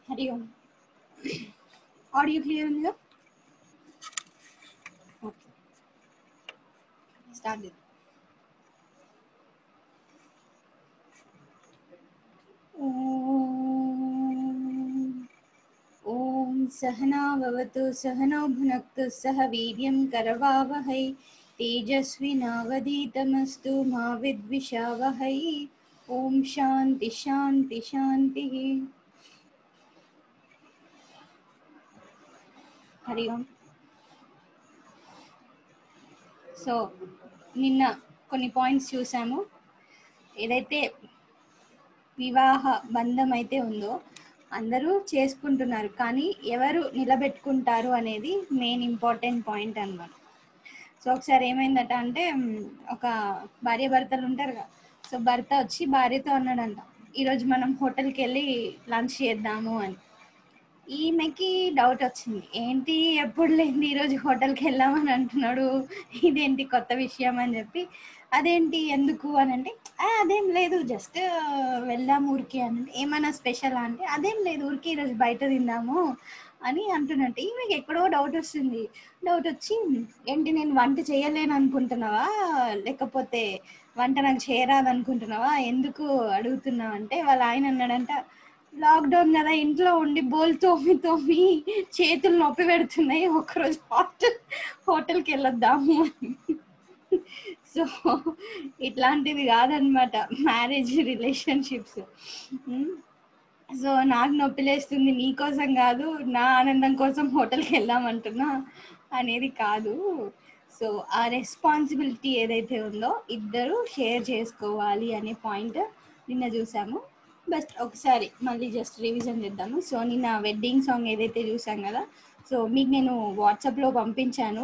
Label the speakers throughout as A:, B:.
A: हरि ओम. Audio clear ఉందా? Okay. Start it. ॐ सहना भवतु सहनौ भुनक्तु सह वीर्यं करवावहै तेजस्विनावधीतमस्तु मा विद्विषावहै. ॐ शान्ति शान्ति शान्तिः. हरि ओम. సో నిన్న కొన్ని పాయింట్స్ చూసాము. ఏదైతే వివాహ బంధం అయితే ఉందో అందరూ చేసుకుంటున్నారు, కానీ ఎవరు నిలబెట్టుకుంటారు అనేది మెయిన్ ఇంపార్టెంట్ పాయింట్ అన్నమాట. సో ఒకసారి ఏమైందట అంటే ఒక భార్య భర్తలు ఉంటారు కదా. సో భర్త వచ్చి భార్యతో అన్నాడంట, ఈరోజు మనం హోటల్కి వెళ్ళి లంచ్ చేద్దాము అని. ఈమెకి డౌట్ వచ్చింది, ఏంటి ఎప్పుడు లేని ఈరోజు హోటల్కి వెళ్దామని అంటున్నాడు, ఇదేంటి కొత్త విషయం అని చెప్పి, అదేంటి ఎందుకు అని అంటే, అదేం లేదు జస్ట్ వెళ్దాం ఊరికి అని అంటే, ఏమైనా స్పెషల్ అంటే అదేం లేదు ఊరికి ఈరోజు బయట తిందాము అని అంటున్నట్టు. ఈమెకి ఎక్కడో డౌట్ వస్తుంది. డౌట్ వచ్చి, ఏంటి నేను వంట చేయలేను అనుకుంటున్నావా, లేకపోతే వంట నాకు చేయరాదు అనుకుంటున్నావా, ఎందుకు అడుగుతున్నావు అంటే వాళ్ళ ఆయన అన్నాడంట, లాక్డౌన్ కదా ఇంట్లో ఉండి బోల్ తోమి చేతులు నొప్పి పెడుతున్నాయి, ఒకరోజు హోటల్కి వెళ్ళొద్దాము అని. సో ఇట్లాంటిది కాదనమాట మ్యారేజ్ రిలేషన్షిప్స్. సో నాకు నొప్పి లేస్తుంది నీకోసం కాదు, నా ఆనందం కోసం హోటల్కి వెళ్దామంటున్నా అనేది కాదు. సో ఆ రెస్పాన్సిబిలిటీ ఏదైతే ఉందో ఇద్దరు షేర్ చేసుకోవాలి అనే పాయింట్ నిన్న చూసాము. బట్ ఒకసారి మళ్ళీ జస్ట్ రివిజన్ చేద్దాము. సో నిన్న వెడ్డింగ్ సాంగ్ ఏదైతే చూసాం కదా, సో మీకు నేను వాట్సాప్లో పంపించాను,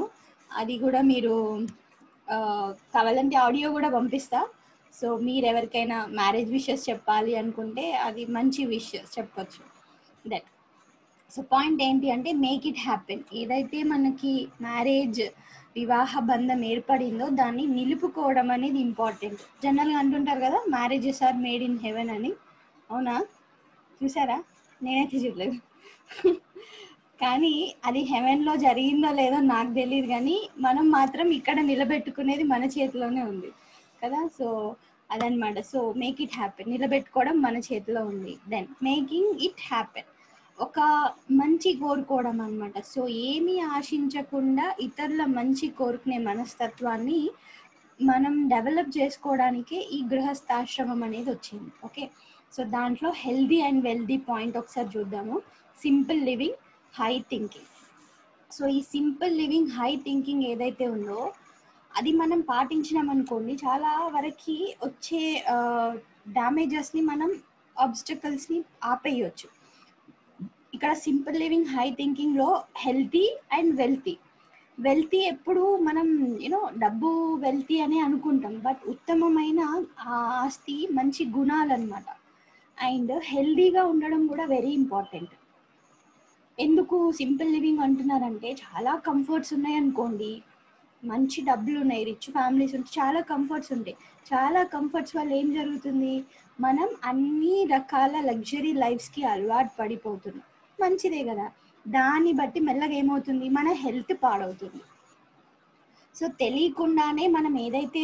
A: అది కూడా మీరు కావాలంటే ఆడియో కూడా పంపిస్తా. సో మీరు ఎవరికైనా మ్యారేజ్ విషెస్ చెప్పాలి అనుకుంటే అది మంచి విషెస్ చెప్పొచ్చు. దట్ సో పాయింట్ ఏంటి అంటే, మేక్ ఇట్ హ్యాపెన్. ఏదైతే మనకి మ్యారేజ్ వివాహ బంధం ఏర్పడిందో దాన్ని నిలుపుకోవడం అనేది ఇంపార్టెంట్. జనరల్గా అంటుంటారు కదా, marriages are made in heaven అని. అవునా? చూసారా? నేనైతే చూడలేదు. కానీ అది హెవెన్లో జరిగిందో లేదో నాకు తెలియదు, కానీ మనం మాత్రం ఇక్కడ నిలబెట్టుకునేది మన చేతిలోనే ఉంది కదా. సో అదనమాట. సో మేక్ ఇట్ హ్యాపెన్, నిలబెట్టుకోవడం మన చేతిలో ఉంది. దెన్ మేకింగ్ ఇట్ హ్యాపెన్, ఒక మంచి కోరుకోవడం అనమాట. సో ఏమీ ఆశించకుండా ఇతరుల మంచి కోరుకునే మనస్తత్వాన్ని మనం డెవలప్ చేసుకోవడానికి ఈ గృహస్థాశ్రమం అనేది వచ్చింది. ఓకే, సో దాంట్లో హెల్దీ అండ్ వెల్దీ పాయింట్ ఒకసారి చూద్దాము. Simple living, high thinking. So ఈ సింపుల్ లివింగ్, హై థింకింగ్ ఏదైతే ఉందో అది మనం పాటించినాం అనుకోండి, చాలా వరకు వచ్చే డ్యామేజెస్ని మనం ఆబ్స్టకల్స్ని ఆపేయచ్చు. ఇక్కడ సింపుల్ లివింగ్, హై థింకింగ్లో హెల్తీ అండ్ వెల్తీ. వెల్తీ ఎప్పుడు మనం డబ్బు వెల్తీ అని అనుకుంటాం, బట్ ఉత్తమమైన ఆస్తి మంచి గుణాలు అనమాట. అండ్ హెల్దీగా ఉండడం కూడా వెరీ ఇంపార్టెంట్. ఎందుకు సింపుల్ లివింగ్ అంటున్నారంటే, చాలా కంఫర్ట్స్ ఉన్నాయి అనుకోండి, మంచి డబ్బులు ఉన్నాయి, రిచ్ ఫ్యామిలీస్ ఉంటే చాలా కంఫర్ట్స్ ఉంటాయి. చాలా కంఫర్ట్స్ వల్ల ఏం జరుగుతుంది, మనం అన్ని రకాల లగ్జరీ లైఫ్స్కి అలవాటు పడిపోతున్నాం. మంచిదే కదా, దాన్ని బట్టి మెల్లగా ఏమవుతుంది, మన హెల్త్ పాడవుతుంది. సో తెలియకుండానే మనం ఏదైతే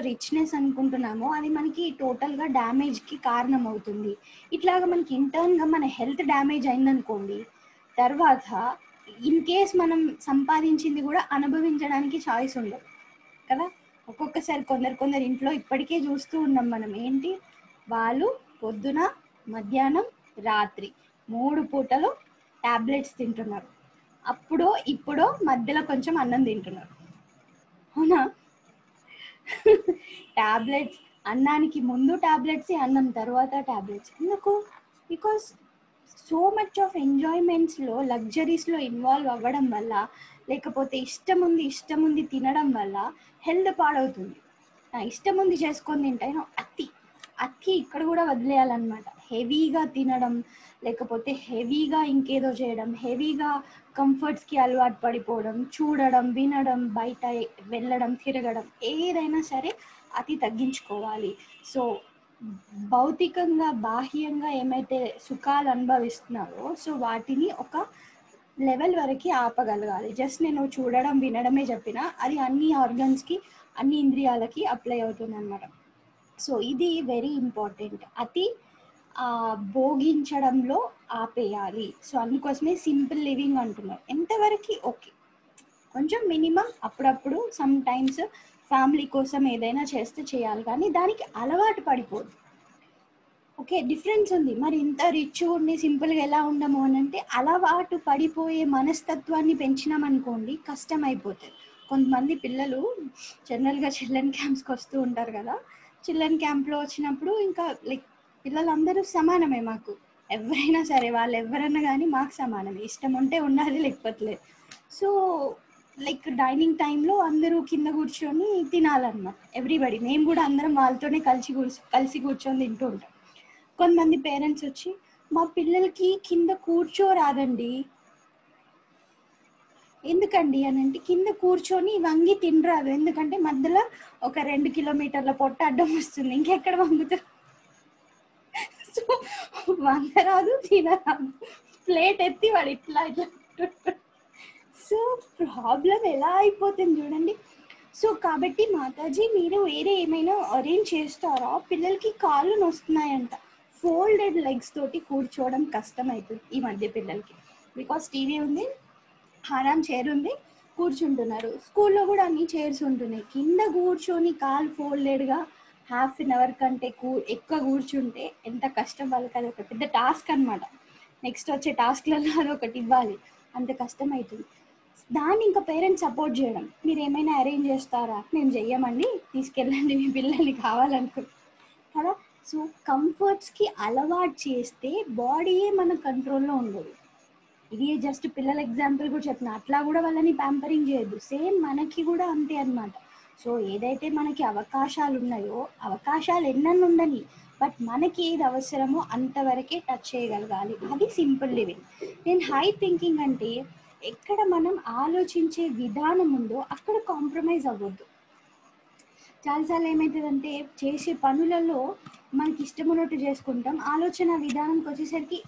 A: రిచ్నెస్ అనుకుంటున్నామో అది మనకి టోటల్గా డ్యామేజ్కి కారణం అవుతుంది. ఇట్లాగా మనకి ఇంటర్న్గా మన హెల్త్ డ్యామేజ్ అయిందనుకోండి, తర్వాత ఇన్ కేస్ మనం సంపాదించింది కూడా అనుభవించడానికి చాయిస్ ఉండదు కదా. ఒక్కొక్కసారి కొందరు ఇంట్లో ఇప్పటికే చూస్తూ ఉన్నాం మనం, ఏంటి వాళ్ళు పొద్దున, మధ్యాహ్నం, రాత్రి 3 పూటలు టాబ్లెట్స్ తింటున్నారు, అప్పుడో ఇప్పుడో మధ్యలో కొంచెం అన్నం తింటున్నారు. అవునా? టాబ్లెట్స్, అన్నానికి ముందు టాబ్లెట్స్, అన్నం తర్వాత టాబ్లెట్స్. ఎందుకు? బికాస్ సో మచ్ ఆఫ్ ఎంజాయ్మెంట్స్లో, లగ్జరీస్లో ఇన్వాల్వ్ అవ్వడం వల్ల, లేకపోతే ఇష్టం ఉంది తినడం వల్ల హెల్త్ పాడవుతుంది. ఇష్టం ఉంది చేసుకొని తింటే అతి ఇక్కడ కూడా వదిలేయాలన్నమాట. హెవీగా తినడం, లేకపోతే హెవీగా ఇంకేదో చేయడం, హెవీగా కంఫర్ట్స్కి అలవాటు పడిపోవడం, చూడడం, వినడం, బయట వెళ్ళడం, తిరగడం, ఏదైనా సరే అతి తగ్గించుకోవాలి. సో భౌతికంగా బాహ్యంగా ఏమైతే సుఖాలు అనుభవిస్తున్నారో సో వాటిని ఒక లెవెల్ వరకు ఆపగలగాలి. జస్ట్ నేను చూడడం వినడమే చెప్పిన అది అన్ని ఆర్గన్స్కి అన్ని ఇంద్రియాలకి అప్లై అవుతుంది అనమాట. సో ఇది వెరీ ఇంపార్టెంట్. అతి భోగించడంలో ఆపేయాలి. సో అందుకోసమే సింపుల్ లివింగ్ అంటున్నారు. ఎంతవరకు ఓకే, కొంచెం మినిమం అప్పుడప్పుడు సమ్ టైమ్స్ ఫ్యామిలీ కోసం ఏదైనా చేస్తే చేయాలి, కానీ దానికి అలవాటు పడిపోదు. ఓకే, డిఫరెన్స్ ఉంది. మరి ఇంత రిచ్ ఉండి సింపుల్గా ఎలా ఉండము అని అంటే అలవాటు పడిపోయే మనస్తత్వాన్ని పెంచినామనుకోండి కష్టం అయిపోతుంది. కొంతమంది పిల్లలు జనరల్గా చిల్డ్రన్ క్యాంప్స్కి వస్తూ ఉంటారు కదా, చిల్డ్రన్ క్యాంప్లో వచ్చినప్పుడు ఇంకా లైక్ పిల్లలందరూ సమానమే మాకు, ఎవరైనా సరే వాళ్ళు ఎవరన్నా కానీ మాకు సమానమే, ఇష్టం ఉంటే ఉండాలి లేకపోతే లేదు. సో లైక్ డైనింగ్ టైంలో అందరూ కింద కూర్చొని తినాలన్నమాట, ఎవ్రీబడి. మేము కూడా అందరం వాళ్ళతోనే కలిసి కూర్చొని తింటూ ఉంటాం. కొంతమంది పేరెంట్స్ వచ్చి మా పిల్లలకి కింద కూర్చోరాదండి, ఎందుకండి అని అంటే కింద కూర్చొని వంగి తినరాదు, ఎందుకంటే మధ్యలో ఒక 2 కిలోమీటర్ల పొట్ట అడ్డం వస్తుంది, ఇంకెక్కడ వంగుతారు. సో వంగరాదు తినరాదు, ప్లేట్ ఎత్తి వాడు ఇట్లా ఇట్లా. సో ప్రాబ్లం ఎలా అయిపోతుంది చూడండి. సో కాబట్టి మాతాజీ మీరు వేరే ఏమైనా అరేంజ్ చేస్తారా, పిల్లలకి కాళ్ళు నొస్తున్నాయంట, ఫోల్డెడ్ లెగ్స్ తోటి కూర్చోవడం కష్టం అవుతుంది ఈ మధ్య పిల్లలకి, బికాస్ టీవీ ఉంది, ఆరాం చైర్ ఉంది, కూర్చుంటున్నారు. స్కూల్లో కూడా అన్ని చైర్స్ ఉంటున్నాయి, కింద కూర్చొని కాలు ఫోల్డెడ్గా హాఫ్ అన్ అవర్ కంటే ఎక్కువ కూర్చుంటే ఎంత కష్టం వాళ్ళకి, అది ఒక పెద్ద టాస్క్ అనమాట. నెక్స్ట్ వచ్చే టాస్క్లలో అది ఒకటి ఇవ్వాలి, అంత కష్టం అవుతుంది. దాన్ని ఇంకా పేరెంట్స్ సపోర్ట్ చేయడం, మీరు ఏమైనా అరేంజ్ చేస్తారా, మేము చెయ్యమండి, తీసుకెళ్ళండి మీ పిల్లల్ని కావాలనుకో కదా. సో కంఫర్ట్స్కి అలవాటు చేస్తే బాడీయే మన కంట్రోల్లో ఉండదు. ఇది జస్ట్ పిల్లల ఎగ్జాంపుల్ కూడా చెప్పిన, అట్లా కూడా వాళ్ళని ప్యాంపరింగ్ చేయొద్దు, సేమ్ మనకి కూడా అంతే అనమాట. సో ఏదైతే మనకి అవకాశాలు ఉన్నాయో, అవకాశాలు ఎన్నెన్ని ఉండని, బట్ మనకి ఏది అవసరమో అంతవరకే టచ్ చేయగలగాలి, అది సింపుల్ లివింగ్. నేను హై థింకింగ్ అంటే ఎక్కడ మనం ఆలోచించే విధానం ఉందో అక్కడ కాంప్రమైజ్ అవ్వద్దు. చాలాసార్లు ఏమవుతుందంటే చేసే పనులలో మనకి ఇష్టం ఉన్నట్టు చేసుకుంటాం, ఆలోచన విధానంకి వచ్చేసరికి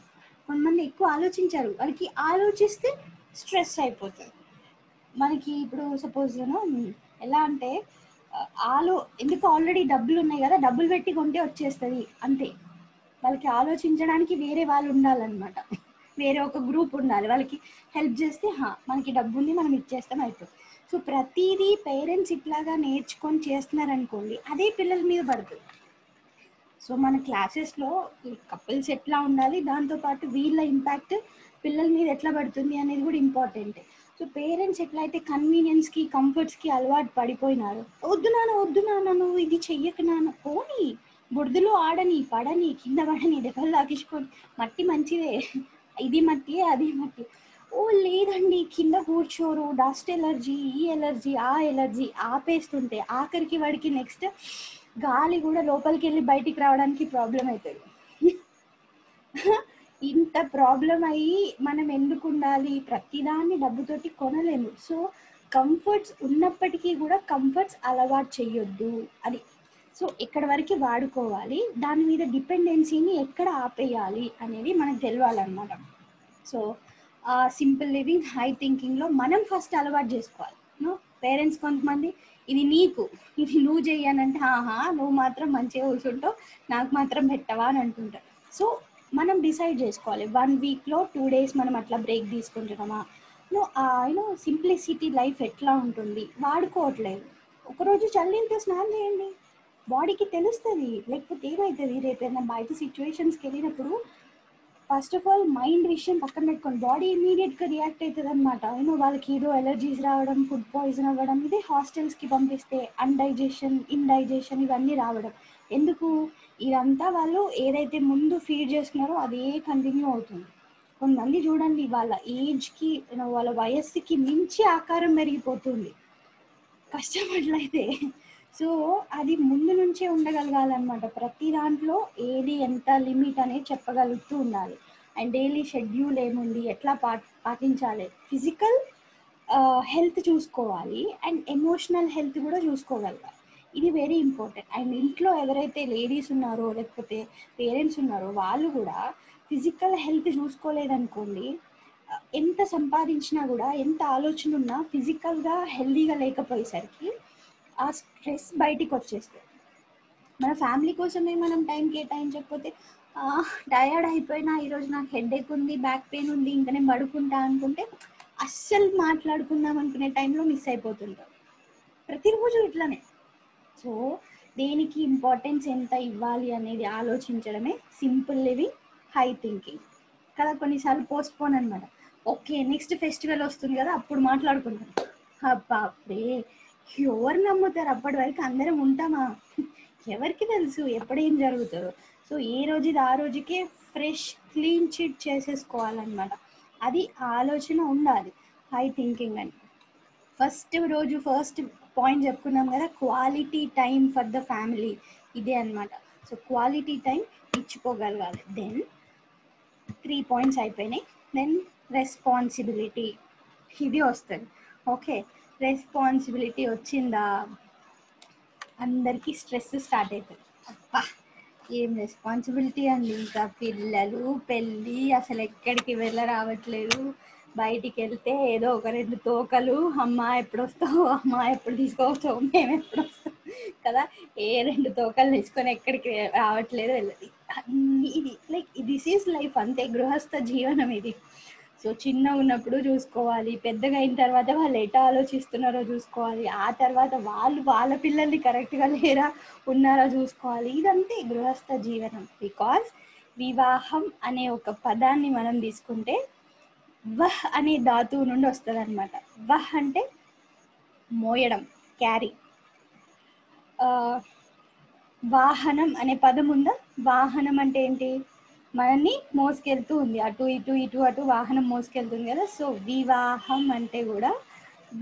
A: కొంతమంది ఎక్కువ ఆలోచించారు, వాళ్ళకి ఆలోచిస్తే స్ట్రెస్ అయిపోతుంది. మనకి ఇప్పుడు సపోజ్ ఎలా అంటే ఎందుకు ఆల్రెడీ డబ్బులు ఉన్నాయి కదా, డబ్బులు పెట్టి కొంటే వచ్చేస్తుంది అంతే, వాళ్ళకి ఆలోచించడానికి వేరే వాళ్ళు ఉండాలన్నమాట, వేరే ఒక గ్రూప్ ఉండాలి, వాళ్ళకి హెల్ప్ చేస్తే మనకి డబ్బు ఉంది మనం ఇచ్చేస్తాం అయిపోతుంది. సో ప్రతిదీ పేరెంట్స్ ఇట్లాగా నేర్చుకొని చేస్తున్నారనుకోండి, అదే పిల్లల మీద పడుతుంది. సో మన క్లాసెస్లో కపుల్స్ ఎట్లా ఉండాలి, దాంతోపాటు వీళ్ళ ఇంపాక్ట్ పిల్లల మీద ఎట్లా పడుతుంది అనేది కూడా ఇంపార్టెంట్. సో పేరెంట్స్ ఎట్లయితే కన్వీనియన్స్కి కంఫర్ట్స్కి అలవాటు పడిపోయినారు, వద్దు నాన్న నువ్వు ఇది చెయ్యకు నాన్న, పోనీ బురదలో ఆడని పడని కింద పడని దెబ్బలు తాకించుకొని, మట్టి మంచిదే, ఇది మట్టి అది మట్టి, ఓ లేదండి కింద కూర్చోరు, డస్ట్ ఎలర్జీ, ఈ ఎలర్జీ ఆ ఎలర్జీ ఆపేస్తుంటే ఆఖరికి వాడికి నెక్స్ట్ గాలి కూడా లోపలికి వెళ్ళి బయటికి రావడానికి ప్రాబ్లం అవుతుంది. ఇంత ప్రాబ్లం అయ్యి మనం ఎందుకు ఉండాలి, ప్రతిదాన్ని డబ్బుతోటి కొనలేము. సో కంఫర్ట్స్ ఉన్నప్పటికీ కూడా కంఫర్ట్స్ అలవాటు చెయ్యొద్దు అది. సో ఎక్కడ వరకు వాడుకోవాలి, దాని మీద డిపెండెన్సీని ఎక్కడ ఆపేయాలి అనేది మనకు తెలియాలన్నమాట. సో సింపుల్ లివింగ్ హై థింకింగ్లో మనం ఫస్ట్ అలవాటు చేసుకోవాలి. పేరెంట్స్ కొంతమంది ఇది నీకు, ఇది నువ్వు చెయ్యనంటే నువ్వు మాత్రం మంచిగా కూర్చుంటావు, నాకు మాత్రం పెట్టవా అని అంటుంటారు. సో మనం డిసైడ్ చేసుకోవాలి, 1 వీక్లో 2 days మనం అట్లా బ్రేక్ తీసుకుంటున్నామా, సింప్లిసిటీ లైఫ్ ఎట్లా ఉంటుంది వాడుకోవట్లేదు, ఒకరోజు చల్లీలతో స్నానం చేయండి, బాడీకి తెలుస్తుంది, లేకపోతే ఏమవుతుంది రేపు ఏదైనా బయట సిచ్యువేషన్స్కి వెళ్ళినప్పుడు ఫస్ట్ ఆఫ్ ఆల్ మైండ్ విషయం పక్కన పెట్టుకోండి, బాడీ ఇమీడియట్గా రియాక్ట్ అవుతుంది అనమాట. వాళ్ళకి ఏదో ఎలర్జీస్ రావడం, ఫుడ్ పాయిజన్ అవ్వడం, ఇదే హాస్టల్స్కి పంపిస్తే ఇండైజెషన్ ఇవన్నీ రావడం ఎందుకు, ఇదంతా వాళ్ళు ఏదైతే ముందు ఫీడ్ చేస్తున్నారో అదే కంటిన్యూ అవుతుంది. కొంతమంది చూడండి వాళ్ళ ఏజ్కి వాళ్ళ వయస్సుకి మించి ఆకారం పెరిగిపోతుంది కష్టపడలైతే. సో అది ముందు నుంచే ఉండగలగాలన్నమాట, ప్రతి దాంట్లో ఏది ఎంత లిమిట్ అనేది చెప్పగలుగుతూ ఉండాలి. అండ్ డైలీ షెడ్యూల్ ఏముంది, ఎట్లా పాటించాలి, ఫిజికల్ హెల్త్ చూసుకోవాలి అండ్ ఎమోషనల్ హెల్త్ కూడా చూసుకోగలగాలి. ఇది వెరీ ఇంపార్టెంట్. అండ్ ఇంట్లో ఎవరైతే లేడీస్ ఉన్నారో లేకపోతే పేరెంట్స్ ఉన్నారో వాళ్ళు కూడా ఫిజికల్ హెల్త్ చూసుకోలేదనుకోండి, ఎంత సంపాదించినా కూడా, ఎంత ఆలోచన ఉన్నా ఫిజికల్గా హెల్దీగా లేకపోయేసరికి ఆ స్ట్రెస్ బయటికి వచ్చేస్తుంది. మన ఫ్యామిలీ కోసమే మనం టైం కేటాయించకపోతే, టయర్డ్ అయిపోయినా ఈరోజు నాకు హెడేక్ ఉంది, బ్యాక్ పెయిన్ ఉంది, ఇంకా నేను పడుకుంటా అనుకుంటే అస్సలు మాట్లాడుకుందాం అనుకునే టైంలో మిస్ అయిపోతుంటాం. ప్రతిరోజు ఇట్లానే. సో దేనికి ఇంపార్టెన్స్ ఎంత ఇవ్వాలి అనేది ఆలోచించడమే సింపుల్ లివింగ్, హై థింకింగ్ కదా. కొన్నిసార్లు పోస్ట్పోన్ అనమాట. ఓకే నెక్స్ట్ ఫెస్టివల్ వస్తుంది కదా అప్పుడు మాట్లాడుకుంటాం. అప్పుడే ఎవరు నమ్ముతారు? అప్పటి వరకు అందరం ఉంటామా? ఎవరికి తెలుసు ఎప్పుడేం జరుగుతుందో. సో ఏ రోజుది ఆ రోజుకే ఫ్రెష్ క్లీన్ చిట్ చేసేసుకోవాలన్నమాట. అది ఆలోచన ఉండాలి హై థింకింగ్ అని. ఫస్ట్ పాయింట్ చెప్పుకున్నాం కదా, quality time for the family, ఇదే అనమాట. సో క్వాలిటీ టైం ఇచ్చుకోగలగాలి. దెన్ 3 పాయింట్స్ అయిపోయినాయి. దెన్ రెస్పాన్సిబిలిటీ, ఇది వస్తుంది. ఓకే రెస్పాన్సిబిలిటీ వచ్చిందా అందరికీ స్ట్రెస్ స్టార్ట్ అవుతుంది. అబ్బా ఏం రెస్పాన్సిబిలిటీ అండి, ఇంకా పిల్లలు, పెళ్ళి, అసలు ఎక్కడికి రావట్లేదు. బయటికి వెళ్తే ఏదో ఒక 2 తోకలు, అమ్మ ఎప్పుడు వస్తావు, అమ్మ ఎప్పుడు తీసుకోవస్తావు, మేము ఎప్పుడు వస్తాం కదా. ఏ 2 తోకలు తీసుకొని ఎక్కడికి రావట్లేదు, వెళ్ళదు. ఇది లైక్ దిస్ ఈజ్ లైఫ్, అంతే గృహస్థ జీవనం ఇది. సో చిన్నగా ఉన్నప్పుడు చూసుకోవాలి, పెద్దగా అయిన తర్వాత వాళ్ళు ఎటా ఆలోచిస్తున్నారో చూసుకోవాలి, ఆ తర్వాత వాళ్ళు వాళ్ళ పిల్లల్ని కరెక్ట్గా లేరా ఉన్నారా చూసుకోవాలి. ఇదంతే గృహస్థ జీవనం. బికాజ్ వివాహం అనే ఒక పదాన్ని మనం తీసుకుంటే వహ్ అనే ధాతువు నుండి వస్తుంది అనమాట. వహ్ అంటే మోయడం, క్యారీ. వాహనం అనే పదం ఉందా? వాహనం అంటే ఏంటి? మనల్ని మోసుకెళ్తూ ఉంది, అటు ఇటు ఇటు అటు వాహనం మోసుకెళ్తుంది కదా. సో వివాహం అంటే కూడా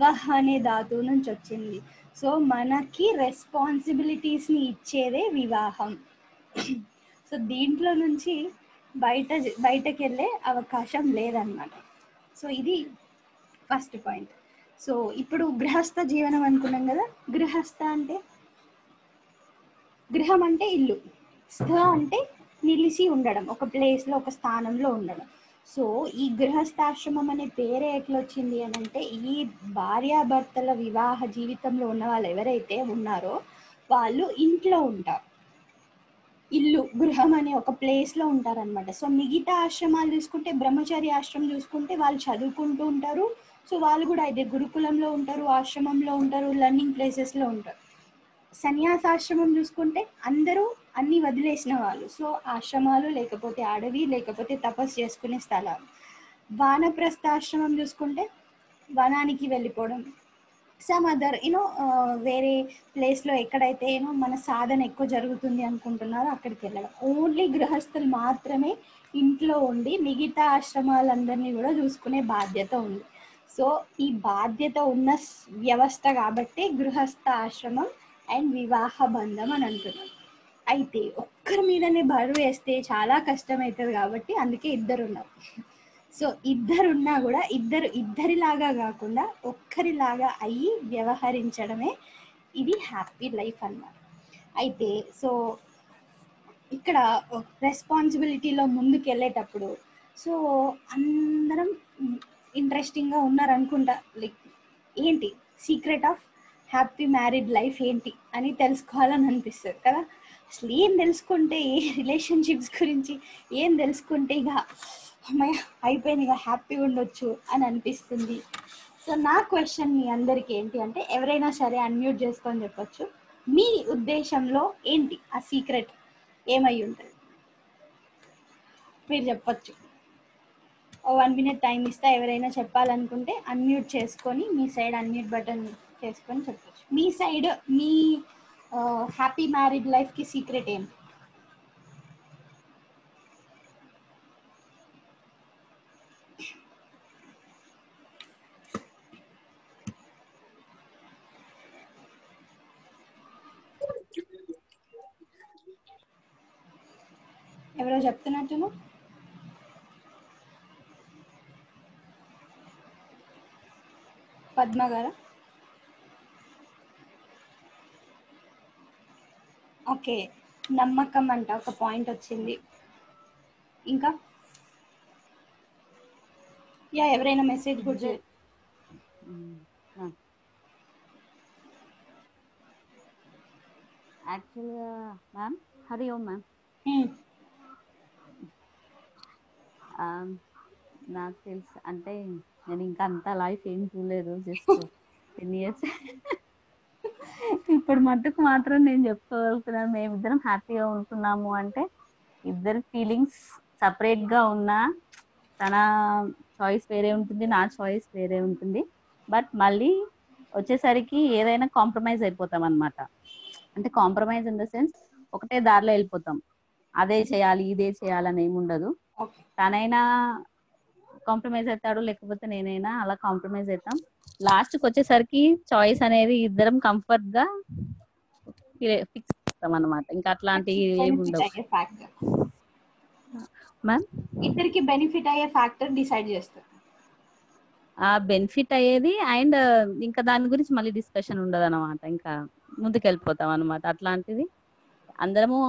A: వహ్ అనే ధాతువు నుంచి వచ్చింది. సో మనకి రెస్పాన్సిబిలిటీస్ని ఇచ్చేదే వివాహం. సో దీంట్లో నుంచి బయటకు వెళ్ళే అవకాశం లేదన్నమాట. సో ఇది ఫస్ట్ పాయింట్. సో ఇప్పుడు గృహస్థ జీవనం అనుకున్నాం కదా. గృహస్థ అంటే, గృహం అంటే ఇల్లు, స్థ అంటే నిలిచి ఉండడం, ఒక ప్లేస్లో ఒక స్థానంలో ఉండడం. సో ఈ గృహస్థాశ్రమం అనే పేరే ఎట్లా వచ్చింది అని అంటే, ఈ భార్యాభర్తల వివాహ జీవితంలో ఉన్న వాళ్ళు ఎవరైతే ఉన్నారో వాళ్ళు ఇంట్లో ఉంటారు. ఇల్లు, గృహం అనే ఒక ప్లేస్లో ఉంటారనమాట. సో మిగతా ఆశ్రమాలు చూసుకుంటే, బ్రహ్మచర్య ఆశ్రమం చూసుకుంటే వాళ్ళు చదువుకుంటూ ఉంటారు. సో వాళ్ళు కూడా అయితే గురుకులంలో ఉంటారు, ఆశ్రమంలో ఉంటారు, లర్నింగ్ ప్లేసెస్లో ఉంటారు. సన్యాసాశ్రమం చూసుకుంటే అందరూ అన్నీ వదిలేసిన వాళ్ళు. సో ఆశ్రమాలు, లేకపోతే అడవి, లేకపోతే తపస్సు చేసుకునే స్థలాలు. వానప్రస్థాశ్రమం చూసుకుంటే వనానికి వెళ్ళిపోవడం, సమ్ అదర్ వేరే ప్లేస్లో ఎక్కడైతే మన సాధన ఎక్కువ జరుగుతుంది అనుకుంటున్నారో అక్కడికి వెళ్ళడం. ఓన్లీ గృహస్థులు మాత్రమే ఇంట్లో ఉండి మిగతా ఆశ్రమాలందరినీ కూడా చూసుకునే బాధ్యత ఉంది. సో ఈ బాధ్యత ఉన్న వ్యవస్థ కాబట్టి గృహస్థ ఆశ్రమం అండ్ వివాహ బంధం అని అంటున్నాం. అయితే ఒక్కరి మీదనే బరువు వేస్తే చాలా కష్టమవుతుంది కాబట్టి అందుకే ఇద్దరు ఉన్నారు. సో ఇద్దరున్నా కూడా ఇద్దరిలాగా కాకుండా ఒక్కరిలాగా అయ్యి వ్యవహరించడమే ఇది హ్యాపీ లైఫ్ అన్నమాట. అయితే సో ఇక్కడ రెస్పాన్సిబిలిటీలో ముందుకు వెళ్ళేటప్పుడు సో అందరం ఇంట్రెస్టింగ్గా ఉన్నారనుకుంటా. లైక్ ఏంటి secret of happy married life ఏంటి అని తెలుసుకోవాలని అనిపిస్తుంది కదా. అసలు ఏం తెలుసుకుంటే, ఏ రిలేషన్షిప్స్ గురించి ఏం తెలుసుకుంటే ఇక అమ్మాయి అయిపోయింది, ఇక హ్యాపీగా ఉండొచ్చు అని అనిపిస్తుంది. సో నా క్వశ్చన్ మీ అందరికీ ఏంటి అంటే, ఎవరైనా సరే అన్మ్యూట్ చేసుకొని చెప్పొచ్చు, మీ ఉద్దేశంలో ఏంటి ఆ సీక్రెట్ ఏమై ఉంటుంది మీరు చెప్పచ్చు. 1 minute టైం ఇస్తా, ఎవరైనా చెప్పాలనుకుంటే అన్మ్యూట్ చేసుకొని మీ సైడ్ అన్మ్యూట్ బటన్ చేసుకొని చెప్పచ్చు. మీ సైడ్ మీ హ్యాపీ మ్యారీడ్ లైఫ్కి సీక్రెట్ ఏంటి? ఎవరో చెప్తున్నట్టును. పద్మ గారా? ఓకే, నమ్మకం అంట ఒక పాయింట్ వచ్చింది. ఇంకా యా ఎవరైనా మెసేజ్ కూడా
B: ఇద్దరు యాక్చువల్గా మ్యామ్, హరి ఓం మ్యామ్. నాకు తెలుసు అంటే నేను ఇంకా అంత లైఫ్ ఏం చూడలేదు, జస్ట్ 10 years. ఇప్పుడు మట్టుకు మాత్రం నేను చెప్పుకోగలుగుతున్నాను, మేమిద్దరం హ్యాపీగా ఉంటున్నాము అంటే ఇద్దరు ఫీలింగ్స్ సపరేట్ గా ఉన్నా తన చాయిస్ వేరే ఉంటుంది, నా చాయిస్ వేరే ఉంటుంది. బట్ మళ్ళీ వచ్చేసరికి ఏదైనా కాంప్రమైజ్ అయిపోతాం అనమాట. అంటే కాంప్రమైజ్ ఇన్ ద సెన్స్ ఒకటే దారిలో వెళ్ళిపోతాం, అదే చేయాలి ఇదే చేయాలని ఏమి ఉండదు.
A: ఓకే,
B: తనైనా కాంప్రమైజ్ అవుతాడు, లేకపోతే నేనైనా అలా కాంప్రమైజ్ అవుతాం. లాస్ట్కి వచ్చేసరికి చాయిస్ అనేది ఇద్దరం కంఫర్ట్ గా ఫిక్స్ చేస్తాం అనమాట. ఇంకా అట్లాంటివి ఏమి
A: బెనిఫిట్
B: ఉండవు
A: అయ్యే ఫ్యాక్టర్,
B: మ్యామ్.
A: ఇద్దరికి బెనిఫిట్ అయ్యే ఫ్యాక్టర్ డిసైడ్ చేస్తారు.
B: ఆ బెనిఫిట్ అయ్యేది అండ్ ఇంకా దాని గురించి మళ్ళీ డిస్కషన్ ఉండదు అనమాట, ఇంకా ముందుకు వెళ్ళిపోతాం అనమాట. అట్లాంటిది అందరము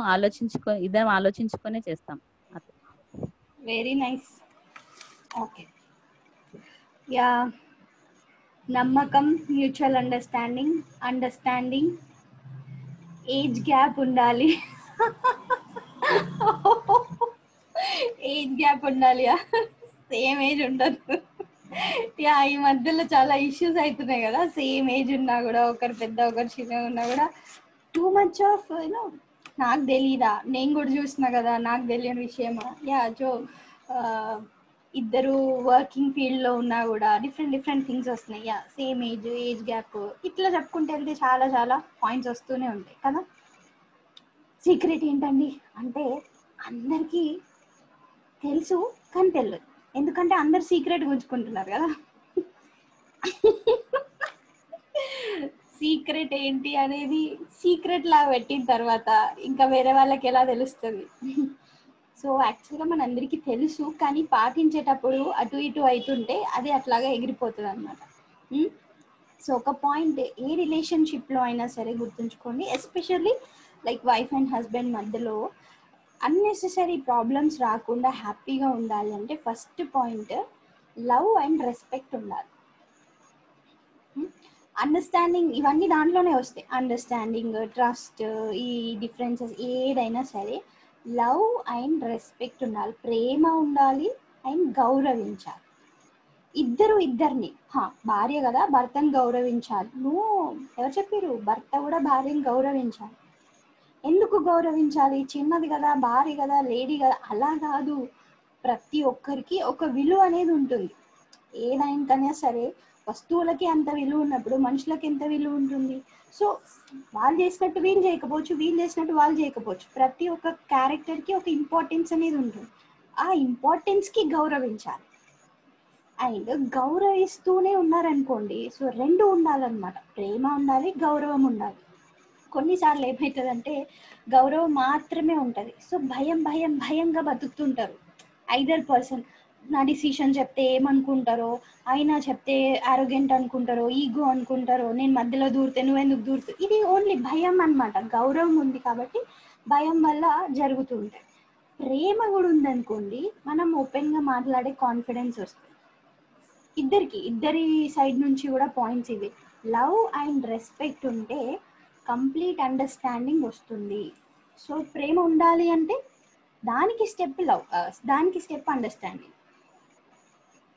B: ఇద్దరం ఆలోచించుకొని చేస్తాం.
A: Very nice. ఓకే, యా నమ్మకం, మ్యూచువల్ అండర్స్టాండింగ్, ఏజ్ గ్యాప్ ఉండాలి. ఏజ్ గ్యాప్ ఉండాలి, సేమ్ ఏజ్ ఉండదు. యా ఈ మధ్యలో చాలా ఇష్యూస్ అవుతున్నాయి కదా, సేమ్ ఏజ్ ఉన్నా కూడా, ఒకరు పెద్ద ఒకరు చిన్న ఉన్నా కూడా టూ మచ్ ఆఫ్ యూనో నాకు తెలీదా, నేను కూడా చూసిన కదా, నాకు తెలియని విషయమా. యా జో ఇద్దరు వర్కింగ్ ఫీల్డ్లో ఉన్నా కూడా డిఫరెంట్ థింగ్స్ వస్తున్నాయి. యా సేమ్ ఏజ్ గ్యాప్ ఇట్లా చెప్పుకుంటే వెళ్తే చాలా చాలా పాయింట్స్ వస్తూనే ఉంటాయి కదా. సీక్రెట్ ఏంటండి అంటే అందరికీ తెలుసు కానీ తెలియదు, ఎందుకంటే అందరు సీక్రెట్ ఉంచుకుంటున్నారు కదా. సీక్రెట్ ఏంటి అనేది సీక్రెట్ లా పెట్టిన తర్వాత ఇంకా వేరే వాళ్ళకి ఎలా తెలుస్తుంది. సో యాక్చువల్గా మన అందరికీ తెలుసు, కానీ పాటించేటప్పుడు అటు ఇటు అవుతుంటే అది అట్లాగా ఎగిరిపోతుంది అనమాట. సో ఒక పాయింట్ ఏ రిలేషన్షిప్లో అయినా సరే గుర్తుంచుకోండి, especially like wife and husband మధ్యలో అన్నెసెసరీ ప్రాబ్లమ్స్ రాకుండా హ్యాపీగా ఉండాలి అంటే first point love and respect ఉండాలి. అండర్స్టాండింగ్ ఇవన్నీ దాంట్లోనే వస్తాయి, అండర్స్టాండింగ్, ట్రస్ట్, ఈ డిఫరెన్సెస్ ఏదైనా సరే లవ్ అండ్ రెస్పెక్ట్ ఉండాలి, ప్రేమ ఉండాలి అండ్ గౌరవించాలి. ఇద్దరిని భార్య కదా భర్తను గౌరవించాలి. నువ్వు ఎవరు చెప్పారు, భర్త కూడా భార్యను గౌరవించాలి. ఎందుకు గౌరవించాలి, చిన్నది కదా, భార్య కదా, లేడీ కదా, అలా కాదు. ప్రతి ఒక్కరికి ఒక విలువ అనేది ఉంటుంది. ఏదైనా సరే వస్తువులకి అంత విలువ ఉన్నప్పుడు మనుషులకి ఎంత విలువ ఉంటుంది. సో వాళ్ళు చేసినట్టు వీళ్ళు చేయకపోవచ్చు, వీళ్ళు చేసినట్టు వాళ్ళు చేయకపోవచ్చు. ప్రతి ఒక్క క్యారెక్టర్కి ఒక ఇంపార్టెన్స్ అనేది ఉంటుంది, ఆ ఇంపార్టెన్స్కి గౌరవించాలి. అండ్ గౌరవిస్తూనే ఉన్నారనుకోండి, సో రెండు ఉండాలన్నమాట, ప్రేమ ఉండాలి, గౌరవం ఉండాలి. కొన్నిసార్లు ఏమవుతుందంటే గౌరవం మాత్రమే ఉంటుంది, సో భయంగా బతుకుతుంటారు. ఐదర్ పర్సన్ నా డిసిషన్ చెప్తే ఏమనుకుంటారో, అయినా చెప్తే ఆరోగెంట్ అనుకుంటారో, ఈగో అనుకుంటారో, నేను మధ్యలో దూరితే నువ్వెందుకు దూరుతావు, ఇది ఓన్లీ భయం అన్నమాట. గౌరవం ఉంది కాబట్టి భయం వల్ల జరుగుతుంటాయి. ప్రేమ కూడా ఉందనుకోండి, మనం ఓపెన్గా మాట్లాడే కాన్ఫిడెన్స్ వస్తుంది. ఇద్దరి సైడ్ నుంచి కూడా పాయింట్స్ ఇవి. లవ్ అండ్ రెస్పెక్ట్ ఉంటే కంప్లీట్ అండర్స్టాండింగ్ వస్తుంది. సో ప్రేమ ఉండాలి అంటే దానికి స్టెప్ లవ్, దానికి స్టెప్ అండర్స్టాండింగ్.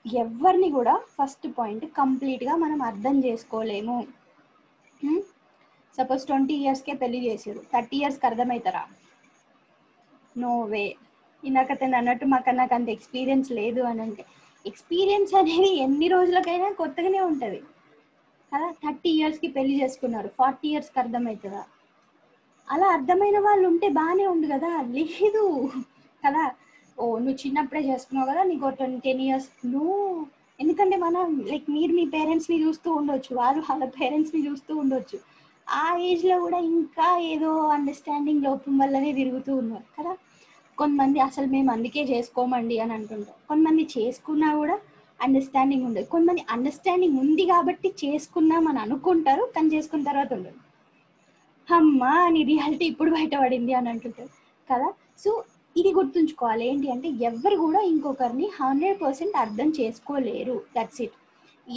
A: ఎవరిని కూడా ఫస్ట్ పాయింట్ కంప్లీట్గా మనం అర్థం చేసుకోలేము. సపోజ్ 20 yearsకే పెళ్లి చేసారు, 30 yearsకి అర్థమవుతారా? No way. ఇందాక తను అన్నట్టు నాకు అంత ఎక్స్పీరియన్స్ లేదు అని అంటే, ఎక్స్పీరియన్స్ అనేది ఎన్ని రోజులకైనా కొత్తగానే ఉంటుంది కదా. 30 yearsకి పెళ్లి చేసుకున్నారు, 40 yearsకి అర్థమవుతుందా? అలా అర్థమైన వాళ్ళు ఉంటే బాగానే ఉంది కదా, లేదు కదా. ఓ నువ్వు చిన్నప్పుడే చేసుకున్నావు కదా, నీకు 10 years నువ్వు, ఎందుకంటే మనం లైక్ మీరు మీ పేరెంట్స్ని చూస్తూ ఉండొచ్చు, వాళ్ళు వాళ్ళ పేరెంట్స్ని చూస్తూ ఉండొచ్చు. ఆ ఏజ్లో కూడా ఇంకా ఏదో అండర్స్టాండింగ్ లోపం వల్లనే తిరుగుతూ ఉన్నారు కదా. కొంతమంది అసలు మేము అందుకే చేసుకోమండి అని అంటుంటారు, కొంతమంది చేసుకున్నా కూడా అండర్స్టాండింగ్ ఉండదు, కొంతమంది అండర్స్టాండింగ్ ఉంది కాబట్టి చేసుకున్నామని అనుకుంటారు కానీ చేసుకున్న తర్వాత ఉండదు. అమ్మా నీ రియాలిటీ ఇప్పుడు బయటపడింది అని అంటుంటారు కదా. సో ఇది గుర్తుంచుకోవాలి ఏంటి అంటే ఎవరు కూడా ఇంకొకరిని 100% అర్థం చేసుకోలేరు. That's it.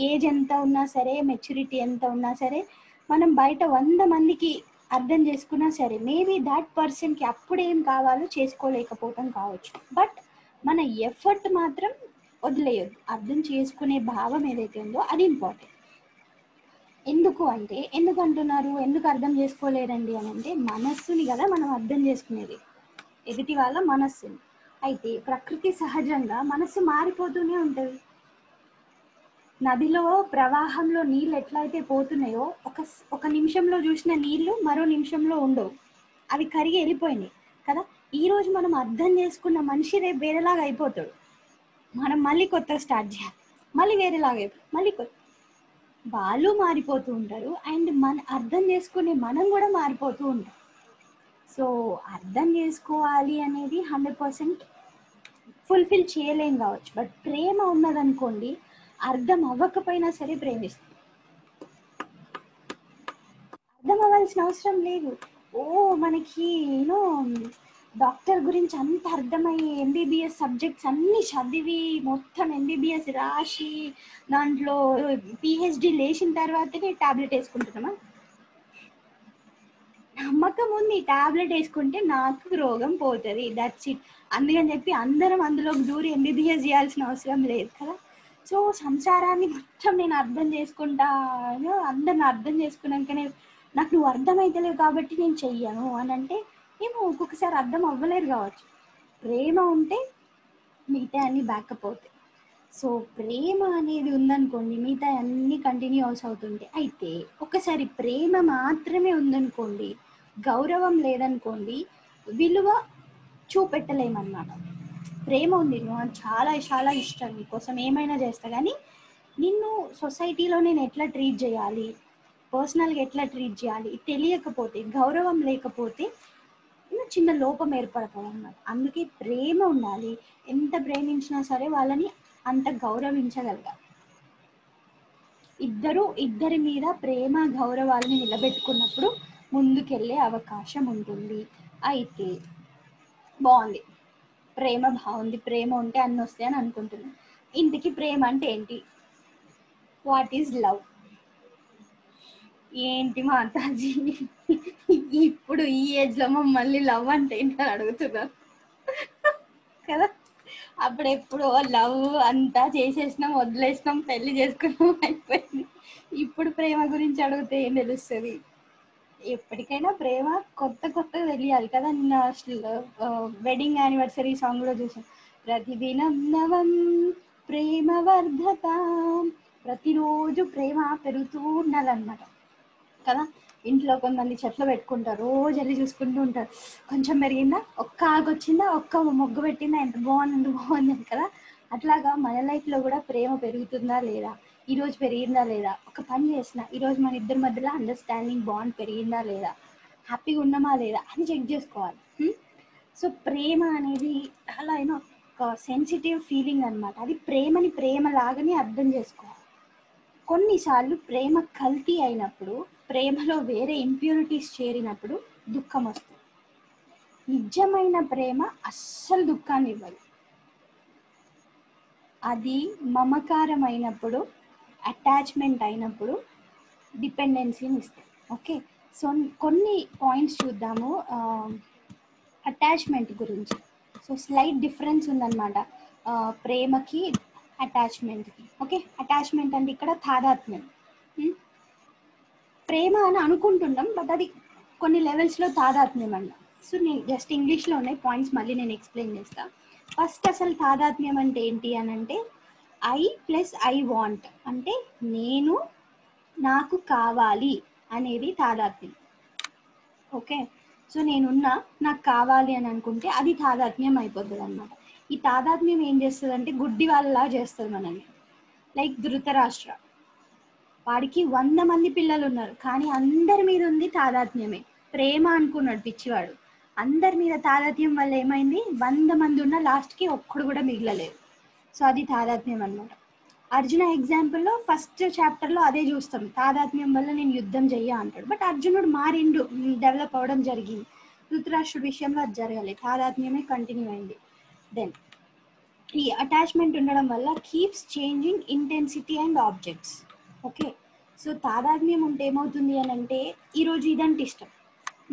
A: ఏజ్ ఎంత ఉన్నా సరే, మెచ్యూరిటీ ఎంత ఉన్నా సరే, మనం బయట 100 మందికి అర్థం చేసుకున్నా సరే మేబీ దాట్ పర్సన్కి అప్పుడేం కావాలో చేసుకోలేకపోవటం కావచ్చు. బట్ మన ఎఫర్ట్ మాత్రం వదిలేయద్దు. అర్థం చేసుకునే భావం ఏదైతే ఉందో అది ఇంపార్టెంట్. ఎందుకు అంటే ఎందుకు అంటున్నారు, ఎందుకు అర్థం చేసుకోలేరండి అని అంటే మనస్సుని కదా మనం అర్థం చేసుకునేది, ఎదుటి వాళ్ళ మనస్సుని. అయితే ప్రకృతి సహజంగా మనస్సు మారిపోతూనే ఉంటుంది. నదిలో ప్రవాహంలో నీళ్ళు ఎట్లయితే పోతున్నాయో ఒక నిమిషంలో చూసిన నీళ్లు మరో నిమిషంలో ఉండవు, అవి కరిగి వెళ్ళిపోయినాయి కదా. ఈరోజు మనం అర్థం చేసుకున్న మనిషి రేపు వేరేలాగా అయిపోతాడు. మనం మళ్ళీ కొత్తగా స్టార్ట్ చేయాలి, మళ్ళీ వేరేలాగా అయిపోతుంది, మళ్ళీ కొత్త. వాళ్ళు మారిపోతూ ఉంటారు అండ్ మన అర్థం చేసుకునే మనం కూడా మారిపోతూ ఉంటాం. సో అర్థం చేసుకోవాలి అనేది 100% ఫుల్ఫిల్ చేయలేం కావచ్చు. బట్ ప్రేమ ఉన్నదనుకోండి, అర్థం అవ్వకపోయినా సరే ప్రేమిస్తాం. అర్థం అవ్వాల్సిన అవసరం లేదు. ఓ మనకి యూనో డాక్టర్ గురించి అంత అర్థమయ్యి ఎంబీబీఎస్ సబ్జెక్ట్స్ అన్నీ చదివి మొత్తం ఎంబీబీఎస్ రాసి దాంట్లో పిహెచ్డి లేచిన తర్వాతనే ట్యాబ్లెట్ వేసుకుంటున్నామా? నమ్మకం ఉంది ట్యాబ్లెట్ వేసుకుంటే నాకు రోగం పోతుంది, దట్స్ ఇట్. అందుకని చెప్పి అందరం అందులోకి దూరి ఎంబీబీఎస్ చేయాల్సిన అవసరం లేదు కదా. సో సంసారాన్ని మొత్తం నేను అర్థం చేసుకుంటాను, అందరిని అర్థం చేసుకున్నాకనే నాకు నువ్వు అర్థమైతలేవు కాబట్టి నేను చెయ్యను అని అంటే ఏమో ఒక్కొక్కసారి అర్థం అవ్వలేరు కావచ్చు. ప్రేమ ఉంటే మిగతా అన్ని బ్యాకప్ అవుతాయి. సో ప్రేమ అనేది ఉందనుకోండి, మిగతా అన్ని కంటిన్యూస్ అవుతుంటాయి. అయితే ఒకసారి ప్రేమ మాత్రమే ఉందనుకోండి, గౌరవం లేదనుకోండి, విలువ చూపెట్టలేమన్నమాట. ప్రేమ ఉంది, నువ్వు చాలా చాలా ఇష్టం, నీకోసం ఏమైనా చేస్తా, కానీ నిన్ను సొసైటీలో నేను ఎట్లా ట్రీట్ చేయాలి, పర్సనల్గా ఎట్లా ట్రీట్ చేయాలి తెలియకపోతే, గౌరవం లేకపోతే చిన్న లోపం ఏర్పడతాం అన్నమాట. అందుకే ప్రేమ ఉండాలి. ఎంత ప్రేమించినా సరే వాళ్ళని అంత గౌరవించగలగాలి. ఇద్దరి మీద ప్రేమ గౌరవాలని నిలబెట్టుకున్నప్పుడు ముందుకెళ్ళే అవకాశం ఉంటుంది. అయితే బాగుంది, ప్రేమ బాగుంది, ప్రేమ ఉంటే అన్నీ వస్తాయని అనుకుంటున్నాను. ఇంతకీ ప్రేమ అంటే ఏంటి? What is love? ఏంటి మాతాజీ ఇప్పుడు ఈ ఏజ్లో మమ్మల్ని లవ్ అంటే ఏంటని అడుగుతున్నారు కదా. అప్పుడెప్పుడు లవ్ అంతా చేసేసినాం, వదిలేసినాం, పెళ్లి చేసుకున్నాం, అయిపోయింది. ఇప్పుడు ప్రేమ గురించి అడిగితే ఏం తెలుస్తుంది? ఎప్పటికైనా ప్రేమ కొత్తగా తెలియాలి కదా. నిన్న అసలు వెడ్డింగ్ యానివర్సరీ సాంగ్ లో చూసాం, ప్రతిదినం నవం ప్రేమ వర్ధత, ప్రతిరోజు ప్రేమ పెరుగుతూ ఉండాలన్నమాట కదా. ఇంట్లో కొంతమంది చెట్లు పెట్టుకుంటారు, రోజు వెళ్ళి చూసుకుంటూ ఉంటారు, కొంచెం పెరిగిందా, ఒక్క ఆకు వచ్చిందా, ఒక్క మొగ్గు పెట్టిందా, ఎంత బాగుంది కదా. అట్లాగా మన లైఫ్లో కూడా ప్రేమ పెరుగుతుందా లేదా, ఈరోజు పెరిగిందా లేదా, ఒక పని చేసిన ఈరోజు మన ఇద్దరి మధ్యలో అండర్స్టాండింగ్ బాండ్ పెరిగిందా లేదా, హ్యాపీగా ఉన్నామా లేదా అని చెక్ చేసుకోవాలి. సో ప్రేమ అనేది చాలా ఒక సెన్సిటివ్ ఫీలింగ్ అనమాట. అది ప్రేమని ప్రేమలాగానే అర్థం చేసుకోవాలి. కొన్నిసార్లు ప్రేమ కల్తీ అయినప్పుడు, ప్రేమలో వేరే ఇంప్యూరిటీస్ చేరినప్పుడు దుఃఖం వస్తుంది. నిజమైన ప్రేమ అస్సలు దుఃఖాన్ని ఇవ్వదు. అది మమకారం అయినప్పుడు, అటాచ్మెంట్ అయినప్పుడు డిపెండెన్సీని ఇస్తుంది. ఓకే, సో కొన్ని పాయింట్స్ చూద్దాము అటాచ్మెంట్ గురించి. సో స్లైట్ డిఫరెన్స్ ఉందన్నమాట ప్రేమకి అటాచ్మెంట్కి. ఓకే, అటాచ్మెంట్ అంటే ఇక్కడ తాదాత్మ్యం. ప్రేమ అని అనుకుంటున్నాం, బట్ అది కొన్ని లెవెల్స్లో తాదాత్మ్యం అన్న. సో నేను జస్ట్ ఇంగ్లీష్లో ఉన్నాయి పాయింట్స్ మళ్ళీ నేను ఎక్స్ప్లెయిన్ చేస్తాను. ఫస్ట్ అసలు తాదాత్మ్యం అంటే ఏంటి అని అంటే ఐ ప్లస్ ఐ వాంట్, అంటే నేను నాకు కావాలి అనేది తాదాత్మ్యం. ఓకే, సో నేనున్నా నాకు కావాలి అని అనుకుంటే అది తాదాత్మ్యం అయిపోతుంది అన్నమాట. ఈ తాదాత్మ్యం ఏం చేస్తుంది అంటే గుడ్డి వాళ్ళలా చేస్తుంది మనల్ని. లైక్ ధృతరాష్ట్ర, వాడికి 100 మంది పిల్లలు ఉన్నారు, కానీ అందరి మీద ఉంది తాదాత్మ్యమే. ప్రేమ అనుకున్నాడు పిచ్చివాడు, అందరి మీద తాదాత్మ్యం వల్ల ఏమైంది, 100 మంది ఉన్న లాస్ట్కి ఒక్కడు కూడా మిగలలేదు. సో అది తాదాత్మ్యం అన్నమాట. అర్జున ఎగ్జాంపుల్లో ఫస్ట్ చాప్టర్లో అదే చూస్తాం, తాదాత్మ్యం వల్ల నేను యుద్ధం చెయ్య అంటాడు. బట్ అర్జునుడు మారిండు, డెవలప్ అవ్వడం జరిగింది. ధృతరాష్ట్రుడి విషయంలో అది జరగాలి, తాదాత్మ్యమే కంటిన్యూ అయింది. దెన్ ఈ అటాచ్మెంట్ ఉండడం వల్ల keeps changing intensity and objects. Okay, so తాదాత్మ్యం ఉంటే ఏమవుతుంది అని అంటే, ఈరోజు ఇదంటే ఇష్టం,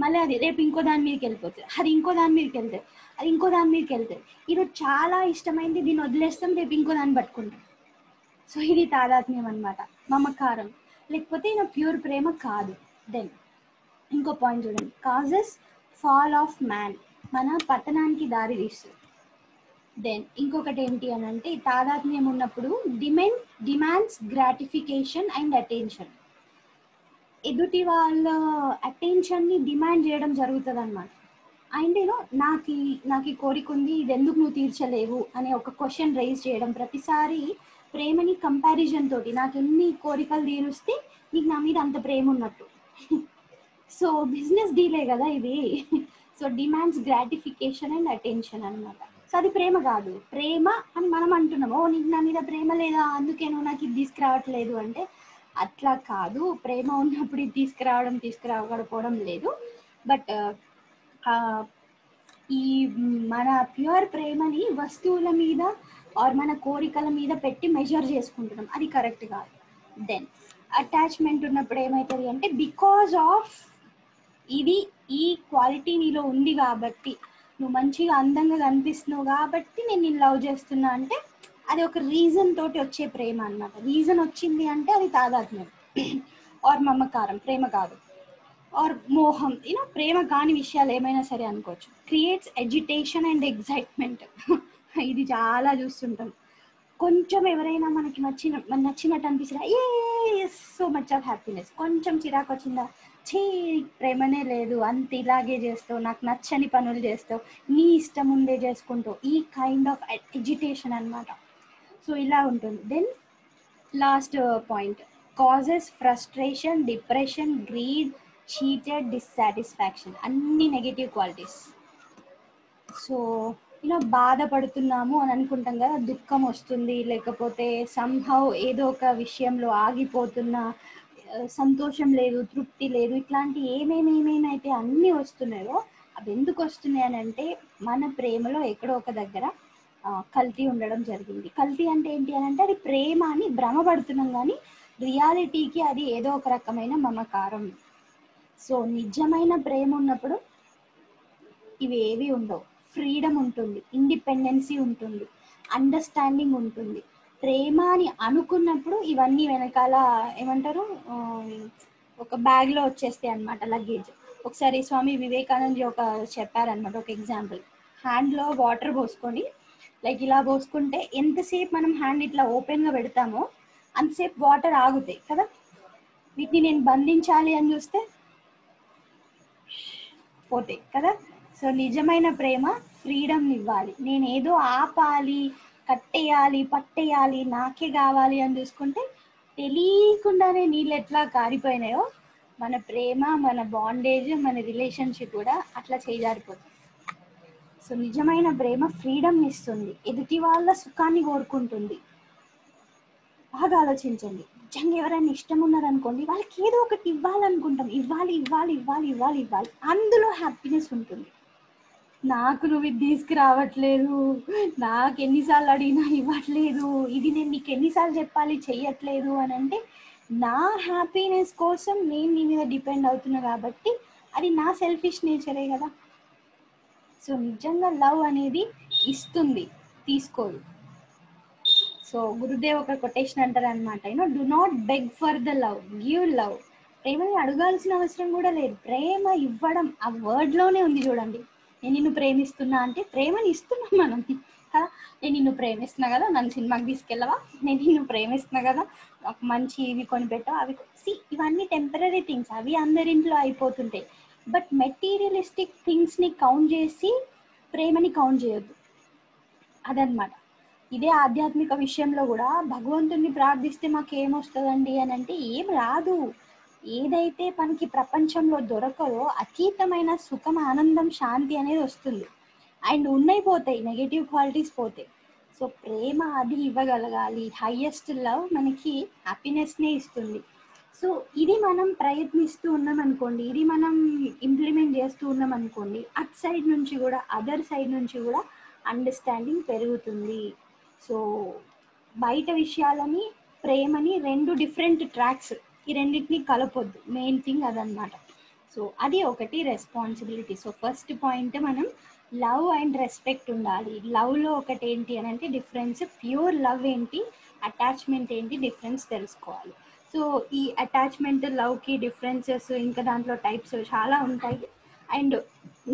A: మళ్ళీ అది రేపు ఇంకో దాని మీదకి వెళ్ళిపోతుంది, అది ఇంకో దాని మీదకి వెళ్తుంది, అది ఇంకో దాని మీదకి వెళ్తుంది. ఈరోజు చాలా ఇష్టమైంది, దీన్ని వదిలేస్తాం, రేపు ఇంకో దాన్ని పట్టుకుంటాం. సో ఇది తాదాత్మ్యం అనమాట, మమకారం. లేకపోతే ఈయన ప్యూర్ ప్రేమ కాదు. దెన్ ఇంకో పాయింట్ చూడండి, కాజెస్ ఫాల్ ఆఫ్ మ్యాన్, మన పతనానికి దారి తీస్తుంది. దెన్ ఇంకొకటి ఏంటి అని అంటే, తాదాత్మ్యం ఉన్నప్పుడు డిమాండ్స్ గ్రాటిఫికేషన్ అండ్ అటెన్షన్. ఎదుటి వాళ్ళ అటెన్షన్ని డిమాండ్ చేయడం జరుగుతుంది అనమాట. అండ్ నాకు ఈ కోరిక ఉంది, ఇది ఎందుకు నువ్వు తీర్చలేవు అనే ఒక క్వశ్చన్ రైజ్ చేయడం. ప్రతిసారి ప్రేమని కంపారిజన్ తోటి, నాకు ఎన్ని కోరికలు తీరుస్తే నీకు నా మీద అంత ప్రేమ ఉన్నట్టు. సో బిజినెస్ డీలే కదా ఇది. So demands gratification and attention అనమాట. సో అది ప్రేమ కాదు. ప్రేమ అని మనం అంటున్నాము, ఓ నీకు నా మీద ప్రేమ లేదా అందుకే నువ్వు నాకు ఇది తీసుకురావట్లేదు అంటే, అట్లా కాదు. ప్రేమ ఉన్నప్పుడు ఇది తీసుకురాకపోవడం లేదు. బట్ ఈ మన ప్యూర్ ప్రేమని వస్తువుల మీద ఆర్ మన కోరికల మీద పెట్టి మెజర్ చేసుకుంటున్నాం, అది కరెక్ట్ కాదు. దెన్ అటాచ్మెంట్ ఉన్నప్పుడు ఏమవుతుంది అంటే, బికాజ్ ఆఫ్ ఇది ఈ క్వాలిటీ నీలో ఉంది కాబట్టి, నువ్వు మంచిగా అందంగా కనిపిస్తున్నావు కాబట్టి నేను నిన్ను లవ్ చేస్తున్నా అంటే, అది ఒక రీజన్ తోటి వచ్చే ప్రేమ అన్నమాట. రీజన్ వచ్చింది అంటే అది తాదాత్మ్యం ఆర్ మమకారం, ప్రేమ కాదు. ఆర్ మోహం, ప్రేమ కాని విషయాలు ఏమైనా సరే అనుకోవచ్చు. Creates agitation and excitement. ఇది చాలా చూస్తుంటాం. కొంచెం ఎవరైనా మనకి నచ్చినట్టు అనిపిస్తుందా, సో మచ్ ఆఫ్ హ్యాపీనెస్. కొంచెం చిరాకు వచ్చిందా, ప్రేమనే లేదు, అంత ఇలాగే చేస్తావు, నాకు నచ్చని పనులు చేస్తావు, నీ ఇష్టం ఉండే చేసుకుంటావు, ఈ కైండ్ ఆఫ్ ఎజిటేషన్ అనమాట. సో ఇలా ఉంటుంది. Then last point, causes frustration, depression, greed, cheated, dissatisfaction, అన్ని నెగటివ్ క్వాలిటీస్. సో బాధపడుతున్నాము అని అనుకుంటాం కదా, దుఃఖం వస్తుంది, లేకపోతే సంహౌ ఏదో ఒక విషయంలో ఆగిపోతున్నా, సంతోషం లేదు, తృప్తి లేదు, ఇట్లాంటి ఏమేమైతే అన్నీ వస్తున్నాయో అవి ఎందుకు వస్తున్నాయి అని అంటే, మన ప్రేమలో ఎక్కడో ఒక దగ్గర కల్తీ ఉండడం జరిగింది. కల్తీ అంటే ఏంటి అని అంటే, అది ప్రేమ అని భ్రమపడుతున్నాం కానీ రియాలిటీకి అది ఏదో ఒక రకమైన మమకారం. సో నిజమైన ప్రేమ ఉన్నప్పుడు ఇవి ఏవి ఉండవు. ఫ్రీడమ్ ఉంటుంది, ఇండిపెండెన్సీ ఉంటుంది, అండర్స్టాండింగ్ ఉంటుంది. ప్రేమ అని అనుకున్నప్పుడు ఇవన్నీ వెనకాల ఏమంటారు, ఒక బ్యాగ్లో వచ్చేస్తాయి అనమాట, లగేజ్. ఒకసారి స్వామి వివేకానంద ఒక చెప్పారనమాట, ఒక ఎగ్జాంపుల్. హ్యాండ్లో వాటర్ పోసుకొని, లైక్ ఇలా పోసుకుంటే ఎంతసేపు మనం హ్యాండ్ ఇట్లా ఓపెన్గా పెడతామో అంతసేపు వాటర్ ఆగుతాయి కదా. వీటిని నేను బంధించాలి అని చూస్తే పోతాయి కదా. సో నిజమైన ప్రేమ ఫ్రీడమ్ ఇవ్వాలి. నేను ఏదో ఆపాలి, కట్టేయాలి, పట్టేయాలి, నాకే కావాలి అని చూసుకుంటే తెలియకుండానే నీళ్ళు ఎట్లా కారిపోయినాయో మన ప్రేమ, మన బాండేజ్, మన రిలేషన్షిప్ కూడా అట్లా చేజారిపోతుంది. సో నిజమైన ప్రేమ ఫ్రీడమ్ ఇస్తుంది, ఎదుటి వాళ్ళ సుఖాన్ని కోరుకుంటుంది. బాగా ఆలోచించండి. నిజంగా ఎవరైనా ఇష్టం ఉన్నారనుకోండి, వాళ్ళకి ఏదో ఒకటి ఇవ్వాలనుకుంటాం, ఇవ్వాలి, అందులో హ్యాపీనెస్ ఉంటుంది. నాకు నువ్వు ఇది తీసుకురావట్లేదు, నాకు ఎన్నిసార్లు అడిగినా ఇవ్వట్లేదు, ఇది నేను నీకు ఎన్నిసార్లు చెప్పాలి చెయ్యట్లేదు అని అంటే, నా హ్యాపీనెస్ కోసం నేను నీ మీద డిపెండ్ అవుతున్నా కాబట్టి అది నా సెల్ఫిష్ నేచరే కదా. సో నిజంగా లవ్ అనేది ఇస్తుంది, తీసుకోదు. సో గురుదేవ్ ఒక కొటేషన్ అంటారు అనమాట, do not beg for the love, give love. ప్రేమని అడగాల్సిన అవసరం కూడా లేదు, ప్రేమ ఇవ్వడం ఆ వర్డ్లోనే ఉంది. చూడండి, నేను నిన్ను ప్రేమిస్తున్నా అంటే ప్రేమని ఇస్తున్నాం మనం కదా. నేను నిన్ను ప్రేమిస్తున్నా కదా, నన్ను సినిమాకి తీసుకెళ్ళవా, నేను నిన్ను ప్రేమిస్తున్నా కదా, ఒక మంచి ఇవి కొనిపెట్టవా, అవి ఇవన్నీ టెంపరీ థింగ్స్, అవి అందరింట్లో అయిపోతుంటాయి. బట్ మెటీరియలిస్టిక్ థింగ్స్ని కౌంట్ చేసి ప్రేమని కౌంట్ చేయొద్దు, అదనమాట. ఇదే ఆధ్యాత్మిక విషయంలో కూడా భగవంతుడిని ప్రార్థిస్తే మాకు ఏమొస్తుందండి అని అంటే, ఏం రాదు. ఏదైతే మనకి ప్రపంచంలో దొరకదో అతీతమైన సుఖం, ఆనందం, శాంతి అనేది వస్తుంది. అండ్ ఉన్నాయి పోతాయి, నెగటివ్ క్వాలిటీస్ పోతాయి. సో ప్రేమ అది ఇవ్వగలగాలి. హైయెస్ట్ లవ్ మనకి హ్యాపీనెస్నే ఇస్తుంది. సో ఇది మనం ప్రయత్నిస్తూ ఉన్నాం అనుకోండి, ఇది మనం ఇంప్లిమెంట్ చేస్తూ ఉన్నాం అనుకోండి, అట్ సైడ్ నుంచి కూడా అదర్ సైడ్ నుంచి కూడా అండర్స్టాండింగ్ పెరుగుతుంది. సో బయట విషయాలని ప్రేమని రెండు డిఫరెంట్ ట్రాక్స్, ఈ రెండింటిని కలపొద్దు, మెయిన్ థింగ్ అదనమాట. సో అది ఒకటి రెస్పాన్సిబిలిటీ. సో ఫస్ట్ పాయింట్ మనం లవ్ అండ్ రెస్పెక్ట్ ఉండాలి. లవ్లో ఒకటి ఏంటి అని అంటే డిఫరెన్స్, ప్యూర్ లవ్ ఏంటి, అటాచ్మెంట్ ఏంటి, డిఫరెన్స్ తెలుసుకోవాలి. సో ఈ అటాచ్మెంట్ లవ్కి డిఫరెన్సెస్ ఇంకా దాంట్లో టైప్స్ చాలా ఉంటాయి. అండ్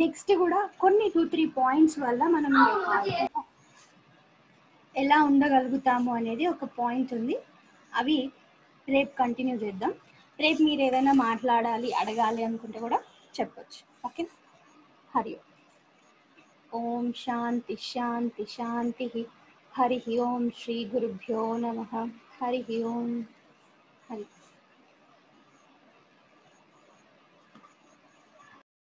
A: నెక్స్ట్ కూడా కొన్ని 2-3 పాయింట్స్ వల్ల మనం ఎలా ఉండగలుగుతాము అనేది ఒక పాయింట్ ఉంది. అవి రేపు కంటిన్యూ చేద్దాం. రేపు మీరు ఏదైనా మాట్లాడాలి, అడగాలి అనుకుంటే కూడా చెప్పొచ్చు. ఓకే. హరి ఓం శాంతి శాంతి శాంతి. హరి ఓం శ్రీ గురుభ్యో నమః. హరి ఓం. హరి